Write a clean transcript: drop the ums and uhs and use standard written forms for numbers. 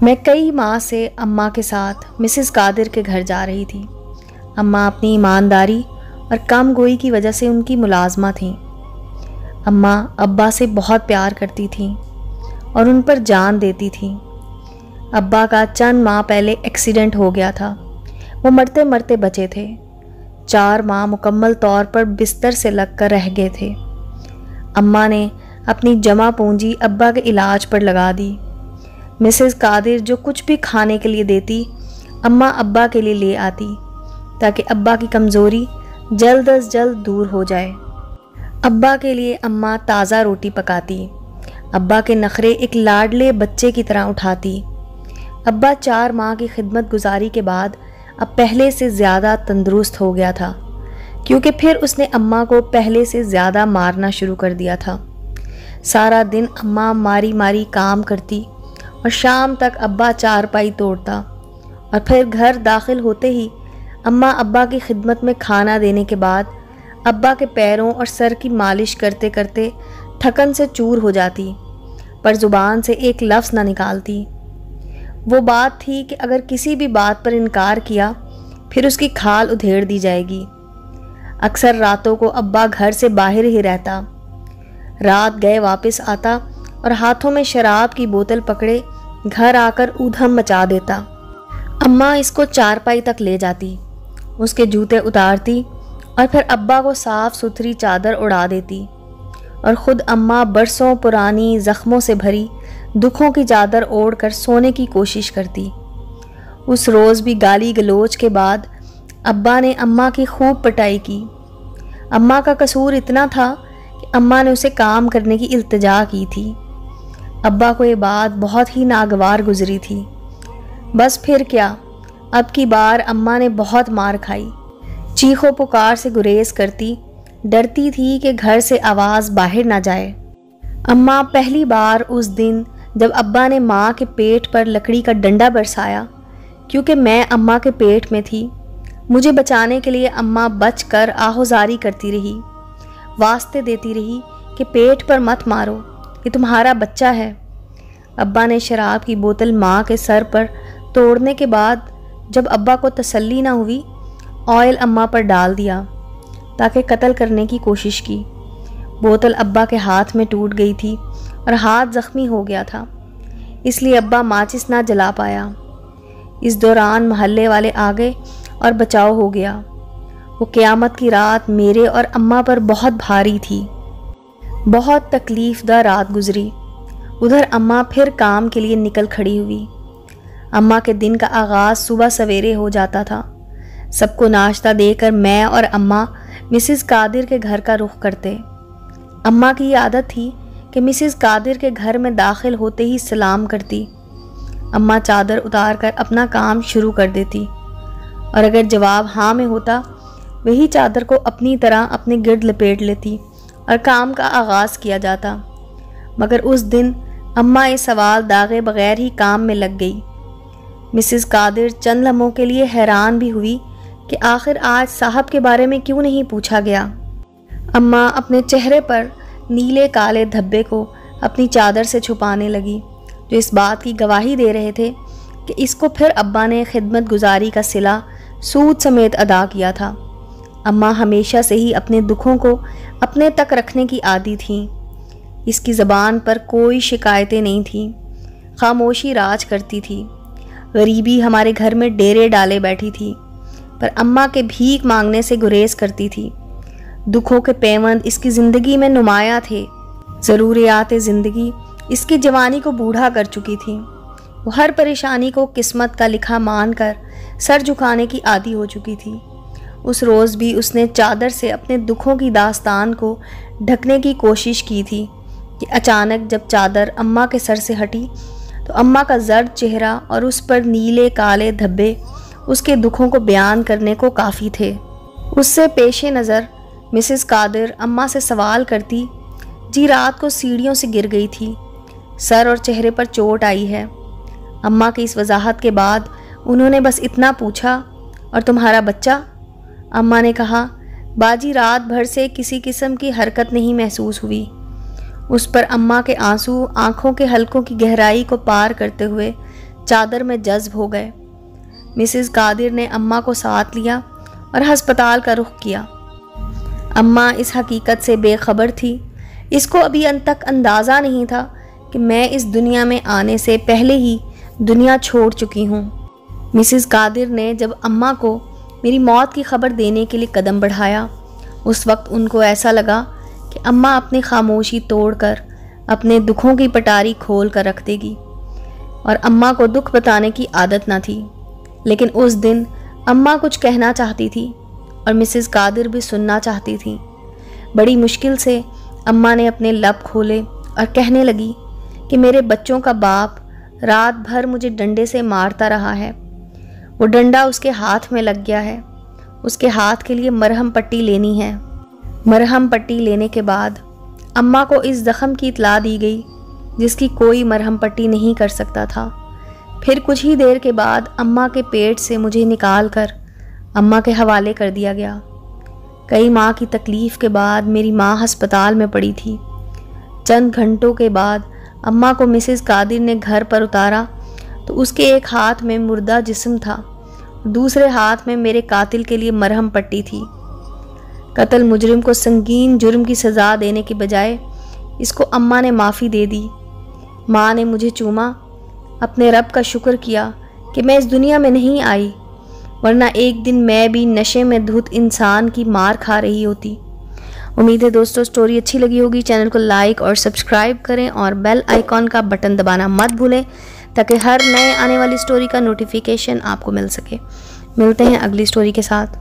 میں کئی ماہ سے اماں کے ساتھ مسز قادر کے گھر جا رہی تھی۔ اماں اپنی ایمانداری اور کام گوئی کی وجہ سے ان کی ملازمہ تھیں۔ اماں ابا سے بہت پیار کرتی تھیں اور ان پر جان دیتی تھیں۔ ابا کا چند ماہ پہلے ایکسیڈنٹ ہو گیا تھا، وہ مرتے مرتے بچے تھے۔ 4 ماہ مکمل طور پر بستر سے لگ کر رہ گئے تھے۔ اماں نے اپنی جمع پونجی ابا کے علاج پر لگا دی۔ مسز قادر جو کچھ بھی کھانے کے لیے دیتی، اماں ابا کے لیے لے آتی تاکہ ابا کی کمزوری جلد از جلد دور ہو جائے۔ ابا کے لیے اماں تازہ روٹی پکاتی، ابا کے نخرے ایک لاڈلے بچے کی طرح اٹھاتی۔ ابا 4 ماہ کی خدمت گزاری کے بعد اب پہلے سے زیادہ تندرست ہو گیا تھا، کیونکہ پھر اس نے اماں کو پہلے سے زیادہ مارنا شروع کر دیا تھا۔ سارا دن اماں ماری ماری کام کرتی اور شام تک ابا چارپائی توڑتا، اور پھر گھر داخل ہوتے ہی اماں ابا کی خدمت میں کھانا دینے کے بعد ابا کے پیروں اور سر کی مالش کرتے کرتے تھکن سے چور ہو جاتی، پر زبان سے ایک لفظ نہ نکالتی۔ وہ بات تھی کہ اگر کسی بھی بات پر انکار کیا پھر اس کی کھال ادھیڑ دی جائے گی۔ اکثر راتوں کو ابا گھر سے باہر ہی رہتا، رات گئے واپس آتا اور ہاتھوں میں شراب کی بوتل پکڑے گھر آ کر ادھم مچا دیتا۔ اماں اس کو چارپائی تک لے جاتی، اس کے جوتے اتارتی اور پھر ابا کو صاف ستھری چادر اڑا دیتی، اور خود اماں برسوں پرانی زخموں سے بھری دکھوں کی چادر اوڑھ کر سونے کی کوشش کرتی۔ اس روز بھی گالی گلوچ کے بعد ابا نے اماں کی خوب پٹائی کی۔ اماں کا قصور اتنا تھا کہ اماں نے اسے کام کرنے کی التجا کی تھی۔ ابا کو یہ بات بہت ہی ناگوار گزری تھی۔ بس پھر کیا، اب کی بار اماں نے بہت مار کھائی۔ چیخ و پکار سے گریز کرتی، ڈرتی تھی کہ گھر سے آواز باہر نہ جائے۔ اماں پہلی بار اس دن جب ابا نے ماں کے پیٹ پر لکڑی کا ڈنڈا برسایا، کیونکہ میں اماں کے پیٹ میں تھی، مجھے بچانے کے لیے اماں بچ کر آہوزاری کرتی رہی، واسطے دیتی رہی کہ پیٹ پر مت مارو، یہ تمہارا بچہ ہے۔ ابا نے شراب کی بوتل ماں کے سر پر توڑنے کے بعد جب ابا کو تسلی نہ ہوئی، آئل اماں پر ڈال دیا تاکہ قتل کرنے کی کوشش کی۔ بوتل ابا کے ہاتھ میں ٹوٹ گئی تھی اور ہاتھ زخمی ہو گیا تھا، اس لیے ابا ماچس نہ جلا پایا۔ اس دوران محلے والے آ گئے اور بچاؤ ہو گیا۔ وہ قیامت کی رات میرے اور اماں پر بہت بھاری تھی، بہت تکلیف دہ رات گزری۔ ادھر اماں پھر کام کے لیے نکل کھڑی ہوئی۔ اماں کے دن کا آغاز صبح سویرے ہو جاتا تھا۔ سب کو ناشتہ دے کر میں اور اماں مسز قادر کے گھر کا رخ کرتے۔ اماں کی یہ عادت تھی کہ مسز قادر کے گھر میں داخل ہوتے ہی سلام کرتی۔ اماں چادر اتار کر اپنا کام شروع کر دیتی، اور اگر جواب ہاں میں ہوتا، وہی چادر کو اپنی طرح اپنے گرد لپیٹ لیتی اور کام کا آغاز کیا جاتا۔ مگر اس دن اماں یہ سوال داغے بغیر ہی کام میں لگ گئی۔ مسز قادر چند لمحوں کے لیے حیران بھی ہوئی کہ آخر آج صاحب کے بارے میں کیوں نہیں پوچھا گیا۔ اماں اپنے چہرے پر نیلے کالے دھبے کو اپنی چادر سے چھپانے لگی، جو اس بات کی گواہی دے رہے تھے کہ اس کو پھر ابا نے خدمت گزاری کا صلہ سود سمیت ادا کیا تھا۔ اماں ہمیشہ سے ہی اپنے دکھوں کو اپنے تک رکھنے کی عادی تھیں۔ اس کی زبان پر کوئی شکایتیں نہیں تھیں، خاموشی راج کرتی تھی۔ غریبی ہمارے گھر میں ڈیرے ڈالے بیٹھی تھی، پر اماں کے بھیک مانگنے سے گریز کرتی تھی۔ دکھوں کے پیوند اس کی زندگی میں نمایاں تھے، ضروریات زندگی اس کی جوانی کو بوڑھا کر چکی تھی۔ وہ ہر پریشانی کو قسمت کا لکھا مان کر سر جھکانے کی عادی ہو چکی تھی۔ اس روز بھی اس نے چادر سے اپنے دکھوں کی داستان کو ڈھکنے کی کوشش کی تھی کہ اچانک جب چادر اماں کے سر سے ہٹی تو اماں کا زرد چہرہ اور اس پر نیلے کالے دھبے اس کے دکھوں کو بیان کرنے کو کافی تھے۔ اس سے پیش نظر مسز قادر اماں سے سوال کرتی، جی رات کو سیڑھیوں سے گر گئی تھی، سر اور چہرے پر چوٹ آئی ہے۔ اماں کی اس وضاحت کے بعد انہوں نے بس اتنا پوچھا، اور تمہارا بچہ؟ اماں نے کہا، باجی رات بھر سے کسی قسم کی حرکت نہیں محسوس ہوئی۔ اس پر اماں کے آنسو آنکھوں کے حلقوں کی گہرائی کو پار کرتے ہوئے چادر میں جذب ہو گئے۔ مسز قادر نے اماں کو ساتھ لیا اور ہسپتال کا رخ کیا۔ اماں اس حقیقت سے بے خبر تھی، اس کو ابھی ان تک اندازہ نہیں تھا کہ میں اس دنیا میں آنے سے پہلے ہی دنیا چھوڑ چکی ہوں۔ مسز قادر نے جب اماں کو میری موت کی خبر دینے کے لیے قدم بڑھایا، اس وقت ان کو ایسا لگا کہ اماں اپنی خاموشی توڑ کر اپنے دکھوں کی پٹاری کھول کر رکھ دے گی، اور اماں کو دکھ بتانے کی عادت نہ تھی۔ لیکن اس دن اماں کچھ کہنا چاہتی تھی اور مسز قادر بھی سننا چاہتی تھی۔ بڑی مشکل سے اماں نے اپنے لب کھولے اور کہنے لگی کہ میرے بچوں کا باپ رات بھر مجھے ڈنڈے سے مارتا رہا ہے، وہ ڈنڈا اس کے ہاتھ میں لگ گیا ہے، اس کے ہاتھ کے لیے مرہم پٹی لینی ہے۔ مرہم پٹی لینے کے بعد اماں کو اس زخم کی اطلاع دی گئی جس کی کوئی مرہم پٹی نہیں کر سکتا تھا۔ پھر کچھ ہی دیر کے بعد اماں کے پیٹ سے مجھے نکال کر اماں کے حوالے کر دیا گیا۔ کئی ماہ کی تکلیف کے بعد میری ماں ہسپتال میں پڑی تھی۔ چند گھنٹوں کے بعد اماں کو مسز قادر نے گھر پر اتارا تو اس کے ایک ہاتھ میں مردہ جسم تھا، دوسرے ہاتھ میں میرے قاتل کے لیے مرہم پٹی تھی۔ قتل مجرم کو سنگین جرم کی سزا دینے کے بجائے اس کو اماں نے معافی دے دی۔ ماں نے مجھے چوما، اپنے رب کا شکر کیا کہ میں اس دنیا میں نہیں آئی، ورنہ ایک دن میں بھی نشے میں دھت انسان کی مار کھا رہی ہوتی۔ امید ہے دوستو سٹوری اچھی لگی ہوگی۔ چینل کو لائک اور سبسکرائب کریں اور بیل آئیکن کا بٹن دبانا مت بھولیں تاکہ ہر نئے آنے والی سٹوری کا نوٹیفیکیشن آپ کو مل سکے۔ ملتے ہیں اگلی سٹوری کے ساتھ۔